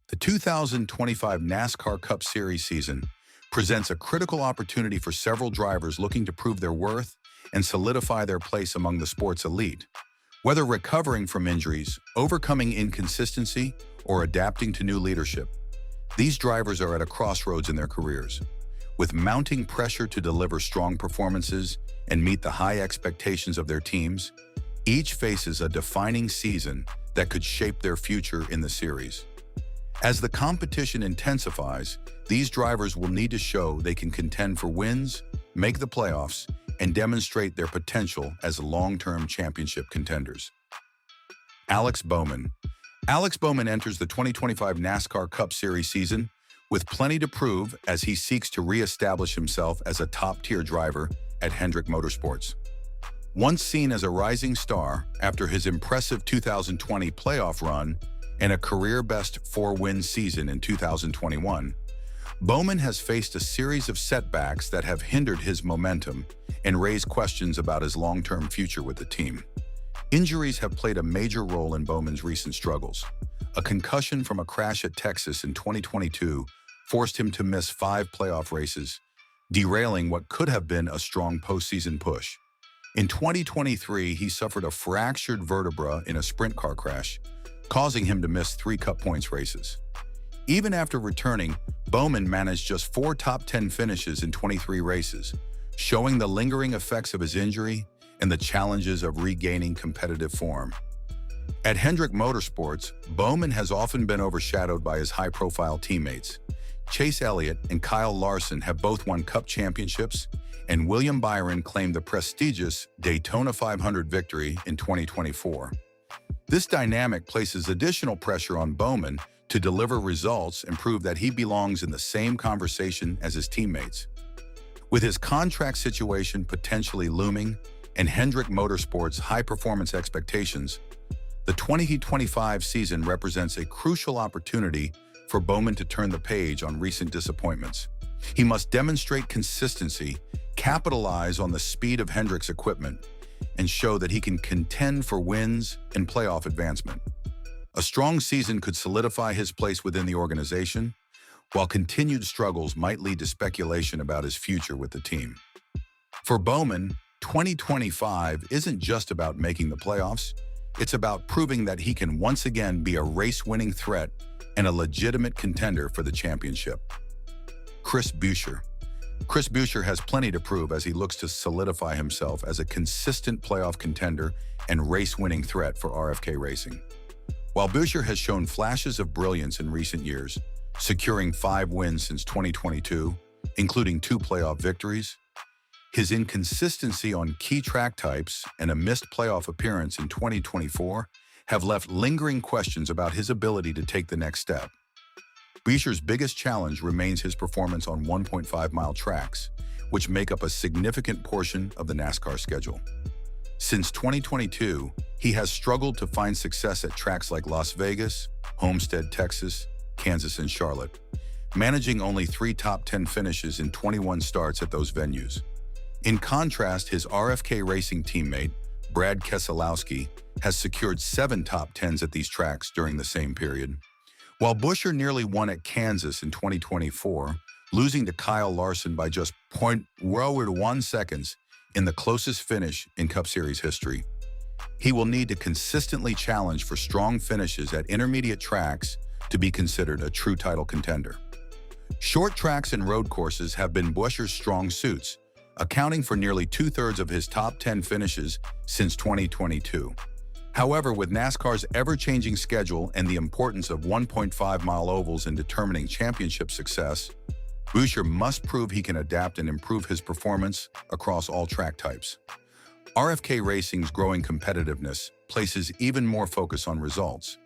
The 2025 NASCAR Cup Series season presents a critical opportunity for several drivers looking to prove their worth and solidify their place among the sport's elite. Whether recovering from injuries, overcoming inconsistency, or adapting to new leadership, these drivers are at a crossroads in their careers. With mounting pressure to deliver strong performances and meet the high expectations of their teams, each faces a defining season that could shape their future in the series. As the competition intensifies, these drivers will need to show they can contend for wins, make the playoffs, and demonstrate their potential as long-term championship contenders. Alex Bowman. Alex Bowman enters the 2025 NASCAR Cup Series season with plenty to prove as he seeks to re-establish himself as a top-tier driver at Hendrick Motorsports. Once seen as a rising star after his impressive 2020 playoff run and a career-best 4-win season in 2021, Bowman has faced a series of setbacks that have hindered his momentum and raised questions about his long-term future with the team. Injuries have played a major role in Bowman's recent struggles. A concussion from a crash at Texas in 2022 forced him to miss 5 playoff races, derailing what could have been a strong postseason push. In 2023, he suffered a fractured vertebra in a sprint car crash, causing him to miss 3 Cup Points races. Even after returning, Bowman managed just 4 top 10 finishes in 23 races, showing the lingering effects of his injury and the challenges of regaining competitive form. At Hendrick Motorsports, Bowman has often been overshadowed by his high-profile teammates. Chase Elliott and Kyle Larson have both won Cup championships, and William Byron claimed the prestigious Daytona 500 victory in 2024. This dynamic places additional pressure on Bowman to deliver results and prove that he belongs in the same conversation as his teammates. With his contract situation potentially looming and Hendrick Motorsports' high-performance expectations, the 2025 season represents a crucial opportunity for Bowman to turn the page on recent disappointments. He must demonstrate consistency, capitalize on the speed of Hendrick's equipment, and show that he can contend for wins and playoff advancement. A strong season could solidify his place within the organization, while continued struggles might lead to speculation about his future with the team. For Bowman, 2025 isn't just about making the playoffs, it's about proving that he can once again be a race-winning threat and a legitimate contender for the championship. Chris Buescher. Chris Buescher has plenty to prove as he looks to solidify himself as a consistent playoff contender and race-winning threat for RFK Racing. While Buescher has shown flashes of brilliance in recent years, securing 5 wins since 2022, including 2 playoff victories, his inconsistency on key track types and a missed playoff appearance in 2024 have left lingering questions about his ability to take the next step. Buescher's biggest challenge remains his performance on 1.5-mile tracks, which make up a significant portion of the NASCAR schedule. Since 2022, he has struggled to find success at tracks like Las Vegas, Homestead, Texas, Kansas, and Charlotte, managing only 3 top 10 finishes in 21 starts at those venues. In contrast, his RFK Racing teammate, Brad Keselowski, has secured 7 top 10s at these tracks during the same period. While Buescher nearly won at Kansas in 2024, losing to Kyle Larson by just 0.01 seconds in the closest finish in Cup Series history, he will need to consistently challenge for strong finishes at intermediate tracks to be considered a true title contender. Short tracks and road courses have been Buescher's strong suits, accounting for nearly 2/3 of his top 10 finishes since 2022. However, with NASCAR's ever-changing schedule and the importance of 1.5-mile ovals in determining championship success, Buescher must prove he can adapt and improve his performance across all track types. RFK Racing's growing competitiveness places even more focus on results,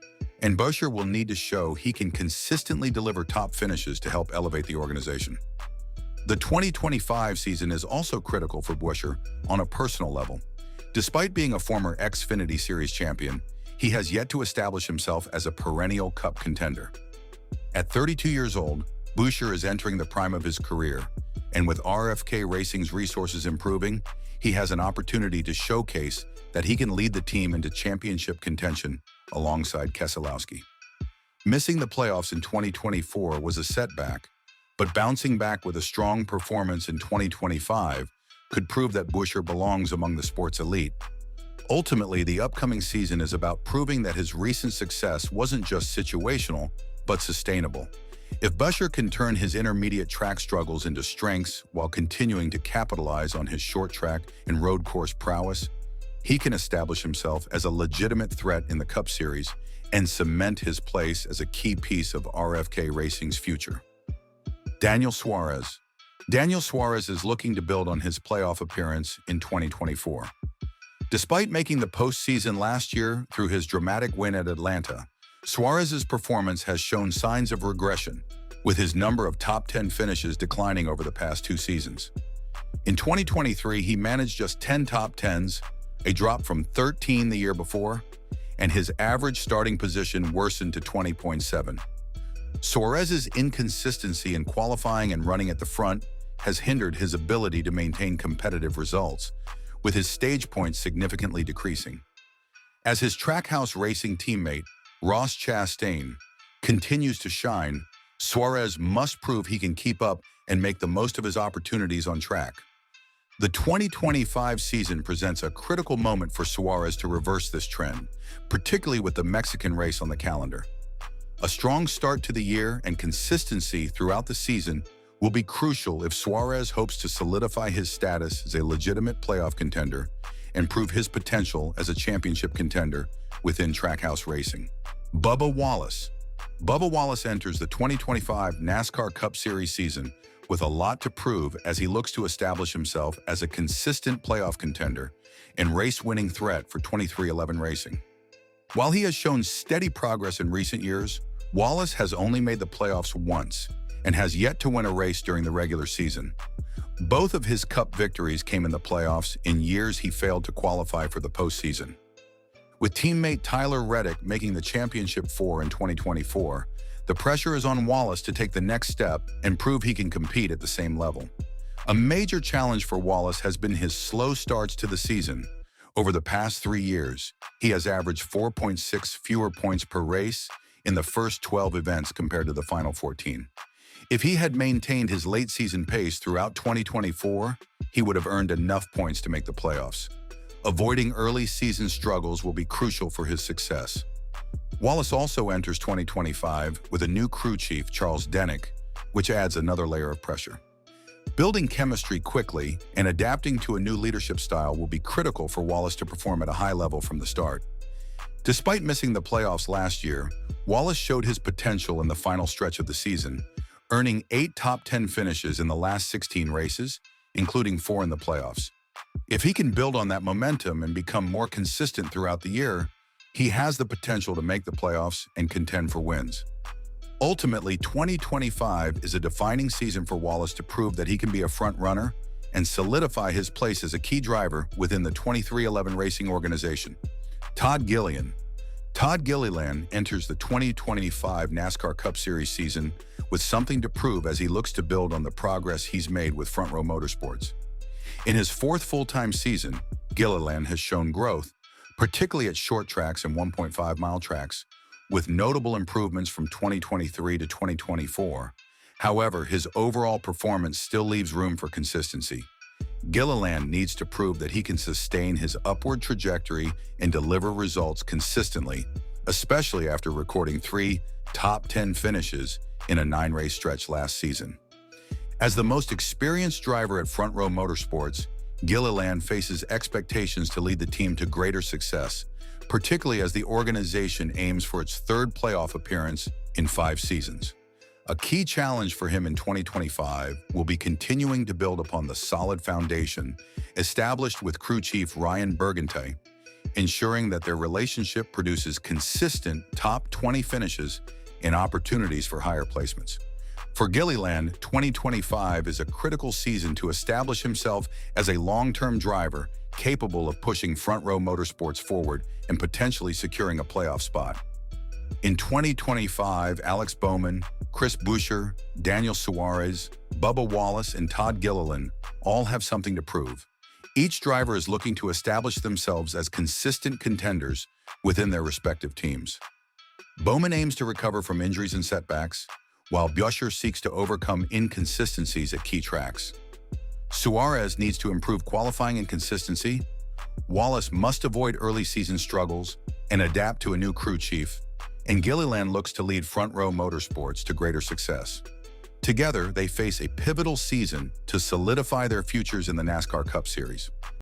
and Buescher will need to show he can consistently deliver top finishes to help elevate the organization. The 2025 season is also critical for Buescher on a personal level. Despite being a former Xfinity Series champion, he has yet to establish himself as a perennial Cup contender. At 32 years old, Buescher is entering the prime of his career, and with RFK Racing's resources improving, he has an opportunity to showcase that he can lead the team into championship contention alongside Keselowski. Missing the playoffs in 2024 was a setback, but bouncing back with a strong performance in 2025 could prove that Buescher belongs among the sport's elite. Ultimately, the upcoming season is about proving that his recent success wasn't just situational, but sustainable. If Buescher can turn his intermediate track struggles into strengths while continuing to capitalize on his short track and road course prowess, he can establish himself as a legitimate threat in the Cup Series and cement his place as a key piece of RFK Racing's future. Daniel Suarez. Daniel Suarez is looking to build on his playoff appearance in 2024. Despite making the postseason last year through his dramatic win at Atlanta, Suarez's performance has shown signs of regression, with his number of top 10 finishes declining over the past 2 seasons. In 2023, he managed just 10 top 10s, a drop from 13 the year before, and his average starting position worsened to 20.7. Suarez's inconsistency in qualifying and running at the front has hindered his ability to maintain competitive results, with his stage points significantly decreasing. As his Trackhouse Racing teammate, Ross Chastain, continues to shine, Suarez must prove he can keep up and make the most of his opportunities on track. The 2025 season presents a critical moment for Suarez to reverse this trend, particularly with the Mexican race on the calendar. A strong start to the year and consistency throughout the season will be crucial if Suarez hopes to solidify his status as a legitimate playoff contender and prove his potential as a championship contender within Trackhouse Racing. Bubba Wallace. Bubba Wallace enters the 2025 NASCAR Cup Series season with a lot to prove as he looks to establish himself as a consistent playoff contender and race-winning threat for 23XI Racing. While he has shown steady progress in recent years, Wallace has only made the playoffs once and has yet to win a race during the regular season. Both of his Cup victories came in the playoffs in years he failed to qualify for the postseason. With teammate Tyler Reddick making the championship 4 in 2024, the pressure is on Wallace to take the next step and prove he can compete at the same level. A major challenge for Wallace has been his slow starts to the season. Over the past 3 years, he has averaged 4.6 fewer points per race in the first 12 events compared to the final 14. If he had maintained his late-season pace throughout 2024, he would have earned enough points to make the playoffs. Avoiding early season struggles will be crucial for his success. Wallace also enters 2025 with a new crew chief, Charles Dennick, which adds another layer of pressure. Building chemistry quickly and adapting to a new leadership style will be critical for Wallace to perform at a high level from the start. Despite missing the playoffs last year, Wallace showed his potential in the final stretch of the season, earning 8 top 10 finishes in the last 16 races, including 4 in the playoffs. If he can build on that momentum and become more consistent throughout the year, he has the potential to make the playoffs and contend for wins. Ultimately, 2025 is a defining season for Wallace to prove that he can be a front runner and solidify his place as a key driver within the 23XI Racing organization. Todd Gilliland. Todd Gilliland enters the 2025 NASCAR Cup Series season with something to prove as he looks to build on the progress he's made with Front Row Motorsports. In his 4th full-time season, Gilliland has shown growth, particularly at short tracks and 1.5-mile tracks, with notable improvements from 2023 to 2024. However, his overall performance still leaves room for consistency. Gilliland needs to prove that he can sustain his upward trajectory and deliver results consistently, especially after recording 3 top 10 finishes in a 9-race stretch last season. As the most experienced driver at Front Row Motorsports, Gilliland faces expectations to lead the team to greater success, particularly as the organization aims for its 3rd playoff appearance in 5 seasons. A key challenge for him in 2025 will be continuing to build upon the solid foundation established with crew chief Ryan Burgundy, ensuring that their relationship produces consistent top 20 finishes and opportunities for higher placements. For Gilliland, 2025 is a critical season to establish himself as a long-term driver capable of pushing Front Row Motorsports forward and potentially securing a playoff spot. In 2025, Alex Bowman, Chris Buescher, Daniel Suarez, Bubba Wallace, and Todd Gilliland all have something to prove. Each driver is looking to establish themselves as consistent contenders within their respective teams. Bowman aims to recover from injuries and setbacks, while Buescher seeks to overcome inconsistencies at key tracks. Suarez needs to improve qualifying and consistency. Wallace must avoid early season struggles and adapt to a new crew chief. And Gilliland looks to lead Front Row Motorsports to greater success. Together, they face a pivotal season to solidify their futures in the NASCAR Cup Series.